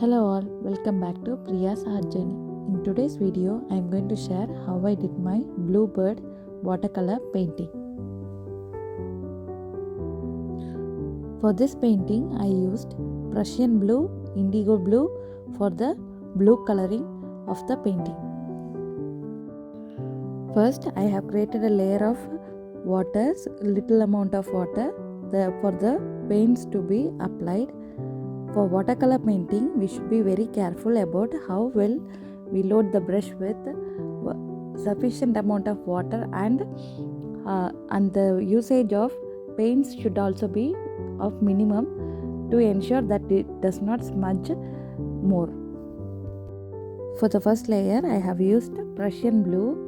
Hello all, welcome back to Priya's Art Journey. In today's video, I am going to share how I did my bluebird watercolor painting. For this painting, I used Prussian blue, indigo blue for the blue coloring of the painting. First, I have created a layer of water, little amount of water for the paints to be applied. For watercolor painting, we should be very careful about how well we load the brush with sufficient amount of water, and the usage of paints should also be of minimum to ensure that it does not smudge more. For the first layer, I have used Prussian blue,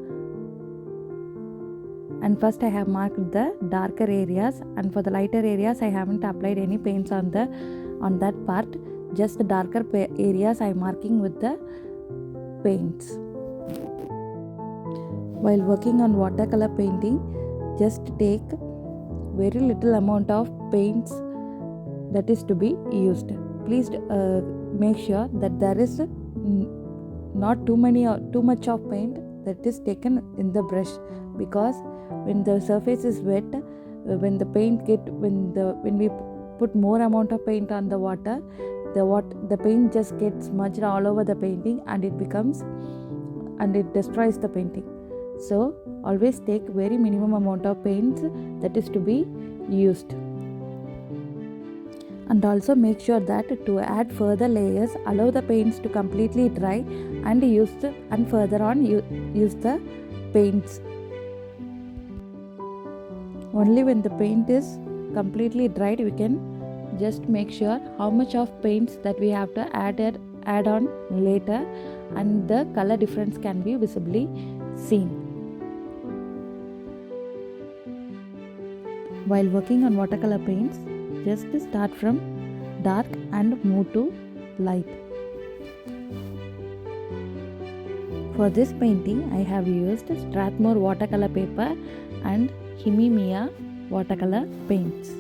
and first I have marked the darker areas, and for the lighter areas I haven't applied any paints on that part. Just the darker areas I am marking with the paints. While working on watercolor painting, just take very little amount of paints that is to be used. Please make sure that there is not too much of paint that is taken in the brush, because when the surface is wet, when we put more amount of paint on the water, the paint just gets smudged all over the painting, and it destroys the painting. So always take very minimum amount of paints that is to be used. And also make sure that to add further layers, allow the paints to completely dry and further on use the paints. Only when the paint is completely dried, we can just make sure how much of paints that we have to add on later, and the color difference can be visibly seen. While working on watercolor paints, just start from dark and move to light. For this painting, I have used Strathmore watercolor paper and Himimiya watercolor paints.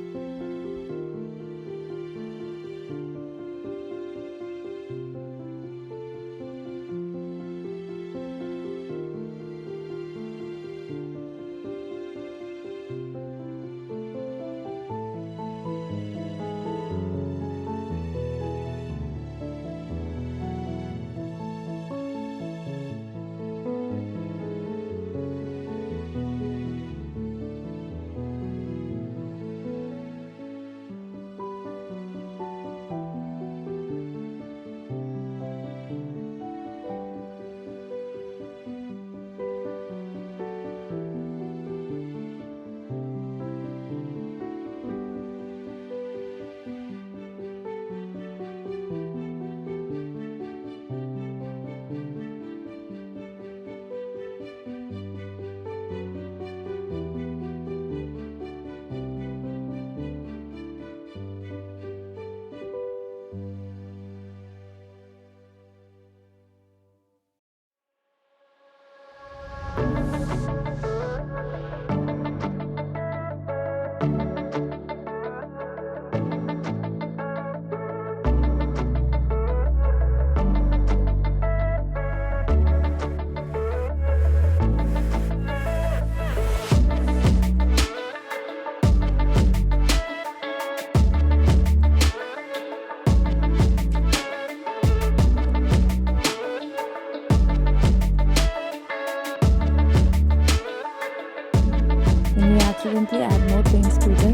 Accidentally add more paints to the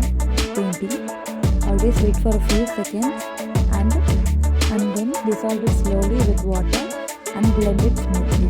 painting, always wait for a few seconds and then dissolve it slowly with water and blend it smoothly.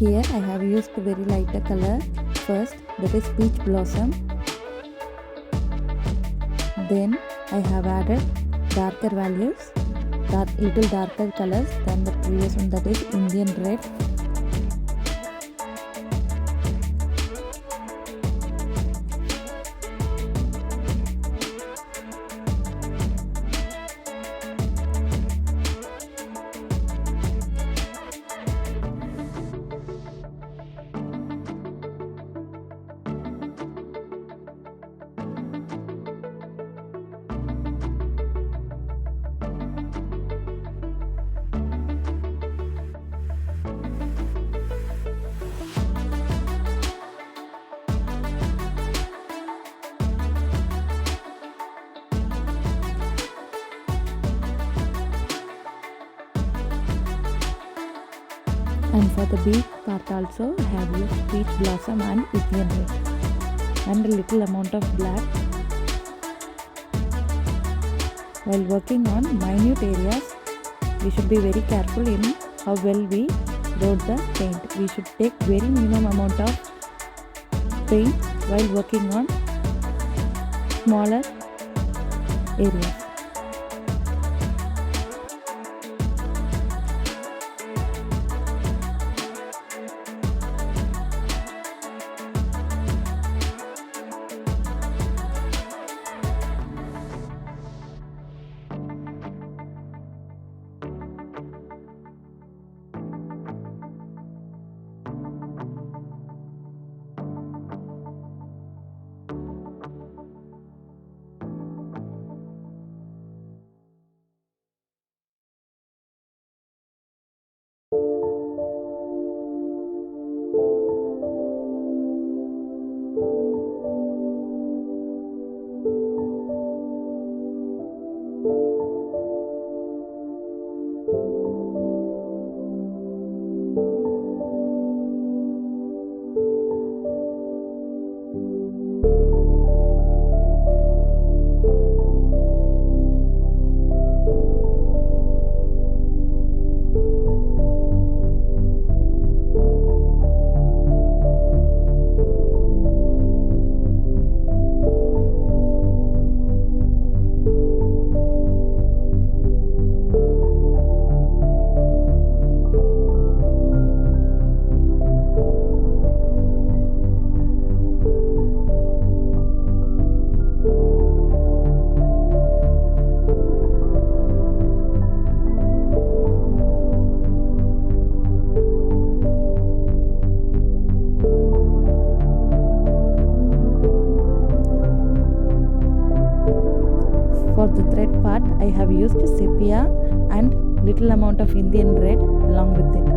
Here I have used a very lighter color first, that is peach blossom. Then I have added darker values, little darker colors than the previous one, that is Indian red. And for the beak part also, I have used peach blossom and Indian red and a little amount of black. While working on minute areas, we should be very careful in how well we load the paint. We should take very minimum amount of paint while working on smaller areas. For the thread part, I have used sepia and little amount of Indian red along with it.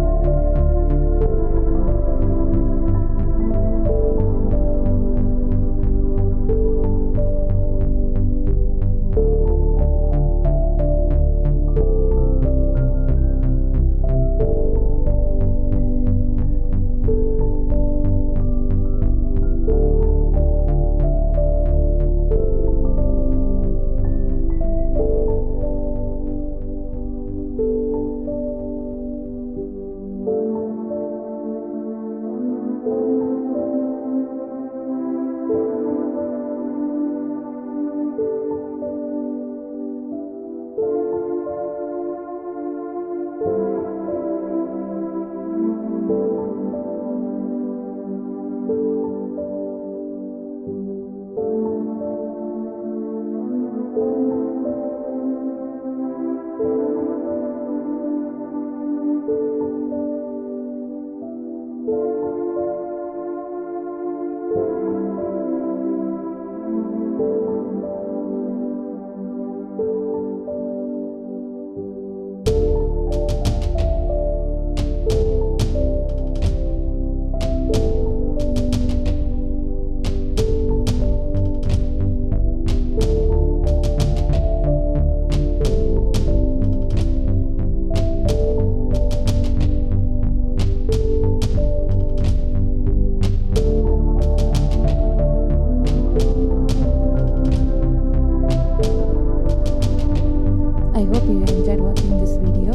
I hope you enjoyed watching this video.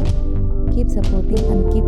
Keep supporting and keep